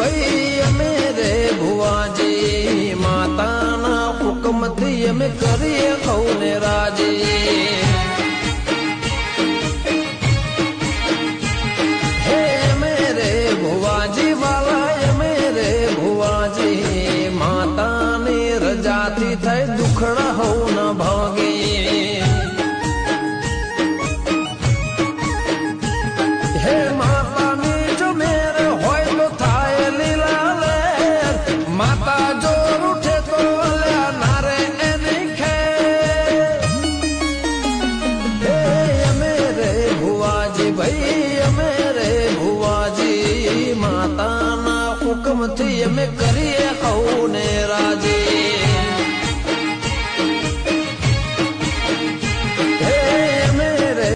ભાઈ અમે રે ભુવાજી માતાના હુકમથી અમે કરીએ ખૌને રાજી હે અમે રે ભુવાજી વાલા અમે રે ભુવાજી માતાની રજાથી થઈ દુખડા હો ન ભાગી હે માતાની જો મેર હોય તો થાય લીલા લે માતા જો રૂઠે તો અલ્યા નારે એની ખે હે અમે રે ભુવાજી ભાઈ અમે રે ભુવાજી માતાના હુકમથી અમે કરીએ ખૌને રાજી